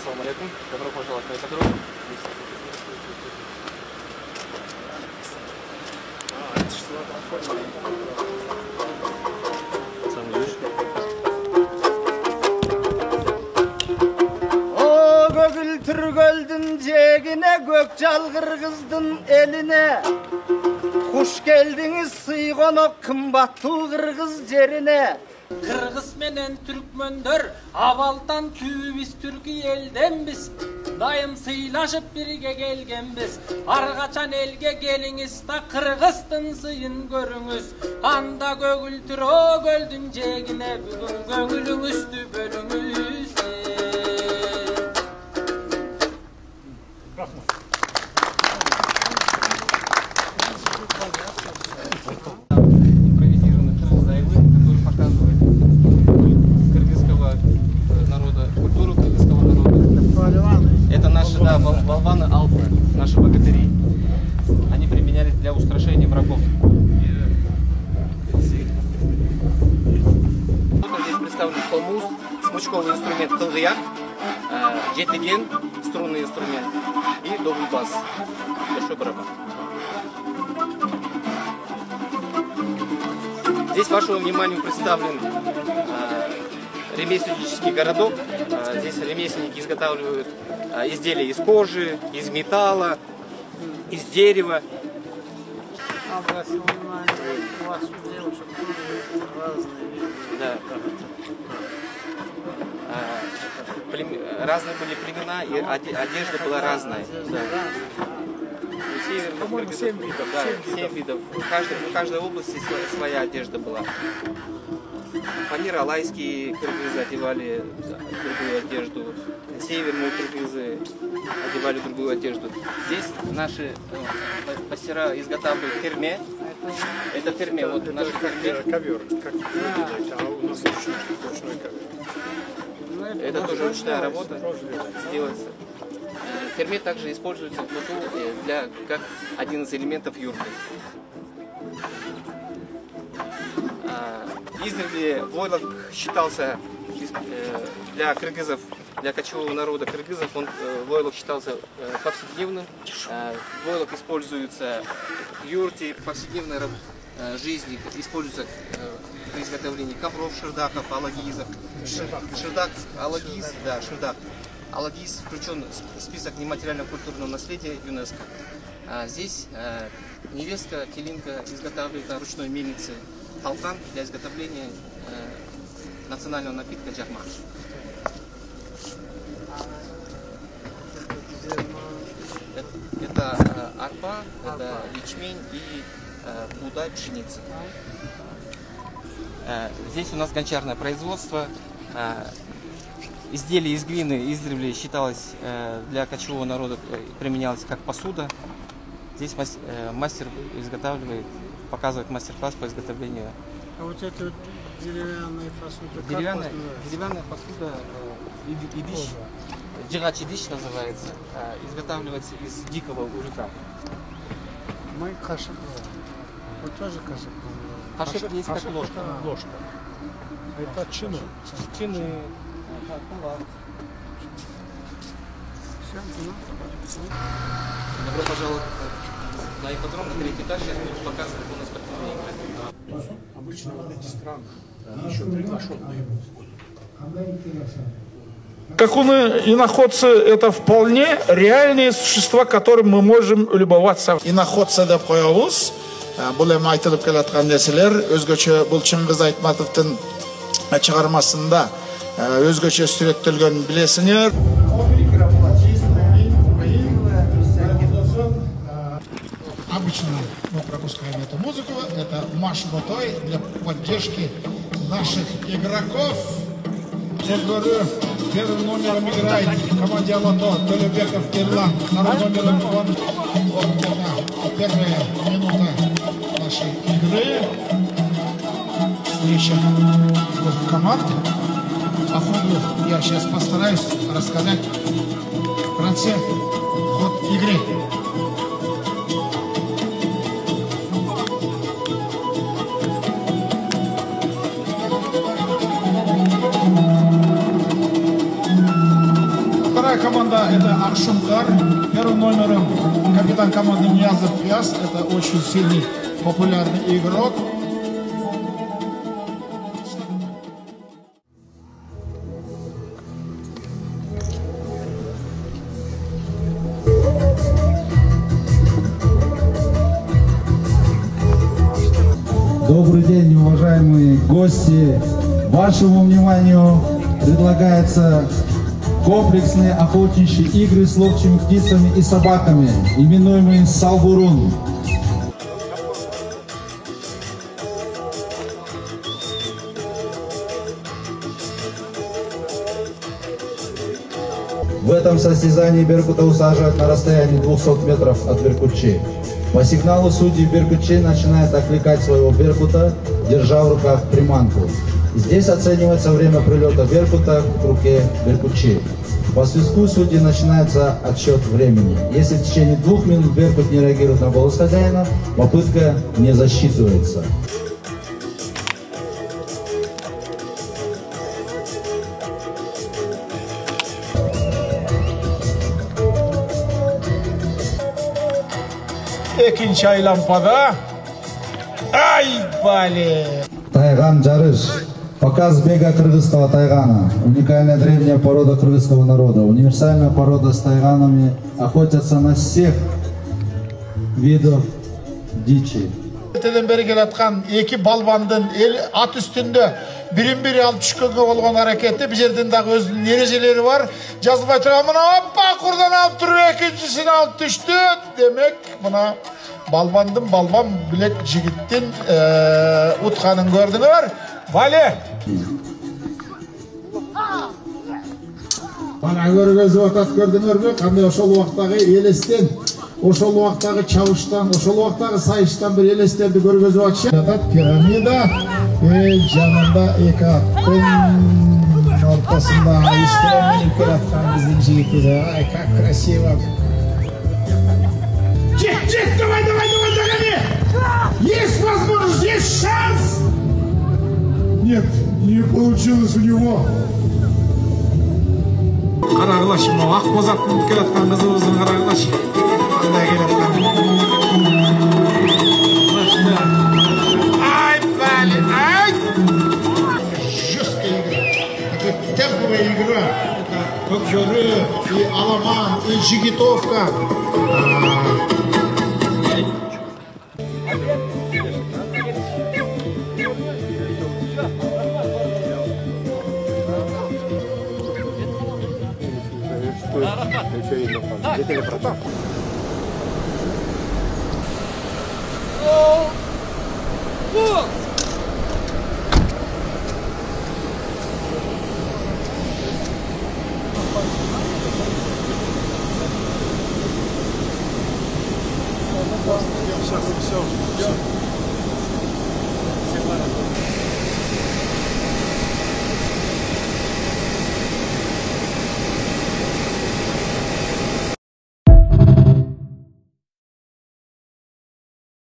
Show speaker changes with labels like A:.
A: Ассаламу алейкум. Добро пожаловать в Экодром.
B: O gögül türgöldün cegine gökçal kırgızdın eline Kuş geldiniz sıygonok kımbattu kırgız cerine
C: Kırgız menen Türkmönдөр abaldan tübiz Türkü eldenbiz Dayım sıylaşıp birge gelgenbiz Argaçan elge geliniz da Kırgızdın sıyın görünüz Anda gögültür o göldün cegine Bugün göngülüңүздү bölüңüz
A: Импровизированный заявы, который показывает кыргызского народа, культуру кыргызского народа. Это наши, да, болваны Алпы, наши богатыри. Они применялись для устрашения врагов. Здесь представлен холмуз, смычковый инструмент кылгыяк, жетиген, струнный инструмент и добрый бас, большой барабан. Здесь вашему вниманию представлен ремесленнический городок. Здесь ремесленники изготавливают изделия из кожи, из металла, из дерева. Да. Разные были племена, и одежда была разная. Да. У северных кыргызов, 7 видов. Да, 7 видов. В каждой области своя одежда была. Панир-алайские кыргызы одевали другую одежду. Северные кыргызы одевали другую одежду. Здесь наши мастера изготавливают терме. Это терме, вот наш ковер. Как у нас ручной ковер. Это тоже ручная работа. Делается. Терме также используется в быту как один из элементов юрты. Издревле войлок считался для кыргызов, для кочевого народа кыргызов, войлок считался повседневным. Войлок используется в юрте, в повседневной жизни, используется при изготовлении ковров, шердаков, алагизов. Шердак, алагиз, да, шердак. Алагиз включен в список нематериального культурного наследия ЮНЕСКО. Здесь невестка, келинка изготавливает на ручной мельнице талкан для изготовления национального напитка джарма. Это арпа, это ячмень и будай, пшеница. Здесь у нас гончарное производство. Изделие из глины издревле считалось для кочевого народа, применялось как посуда. Здесь мастер изготавливает, показывает мастер-класс по изготовлению.
D: А вот эта вот деревянная посуда,
A: деревянная посуда идиш, джигач идиш называется, изготавливается из дикого ужика.
D: Мы кашек. Вот тоже кашек.
A: Кашек есть как ложка.
D: Ложка. Это чины.
A: Чины. Добро пожаловать на ипподром, на 3-й этаж. Сейчас будем показывать у нас спортивные игры.
E: Обычно вот эти страны еще приглашенные ходят.
F: Как иноходцы, это вполне реальные существа, которым мы можем любоваться.
G: Иноходцы деп коебуз. Бул эми айтылып келаткан нерселер өзгөчө бул Чыңгыз Айтматовдун чыгармасында өзгөчө сүрөттөлгөн билесиңер. Обычно мы пропускаем эту музыку. Это марш ботой для поддержки наших игроков. Я говорю, первым номером играет в команде Алато Толебеков Ирлан. Вторым номером первая минута нашей игры. Встреча двух команд. По ходу я сейчас постараюсь рассказать в конце ход игры. Вторая команда это Акшумкар. Первым номером капитан команды Ниязов Пяс. Это очень сильный, популярный игрок.
H: Добрый день, уважаемые гости! Вашему вниманию предлагается комплексные охотничьи игры с ловчими птицами и собаками, именуемые Салбурун. В этом состязании беркута усаживают на расстоянии 200 метров от беркутчей. По сигналу судьи беркутчей начинает отвлекать своего беркута, держа в руках приманку. Здесь оценивается время прилета беркута к руке беркутчей. По свистку судьи начинается отсчет времени. Если в течение 2 минут беркут не реагирует на голос хозяина, попытка не засчитывается.
D: Экинчи айлампада. Ай, бале!
H: Тайган жарыш. Показ бега кыргызского тайгана. Уникальная древняя порода кыргызского народа. Универсальная порода с тайганами. Охотятся на всех видов дичи.
G: Ертеден бери келаткан эки балбандын ат үстүндө бирин-бири алып түшкөнгө болгон аракети бул жердин дагы өзүнүн эрежелери бар. Жазылбай турган мына оппа курдан алып туруп экинчисин алып түштү. Демек мына балбан билек жигиттин утканын көрдүңөр. Бале! Бана көргөзүп атат көрдүңөрбү? Кандай ошол убактагы элестен, ошол убактагы чабыштан, ошол убактагы сайыштан бир элестерди көргөзүп атышат. Пирамида жанында эки аттын ортосунда үстүнө минип келаткан биздин жигитибиз. Ай, как красиво! Жек, давай, догони! Есть возможность, есть шанс! Нет, не получилось у него. Карагылаш, ак боз ат минип келаткан кызыбыздын карагылаш. Кандай келаткан. Ай, блин, ай! Жесткая игра. Такая темповая игра. Это кокчоры, и аламан, и жигитовка.
D: Все.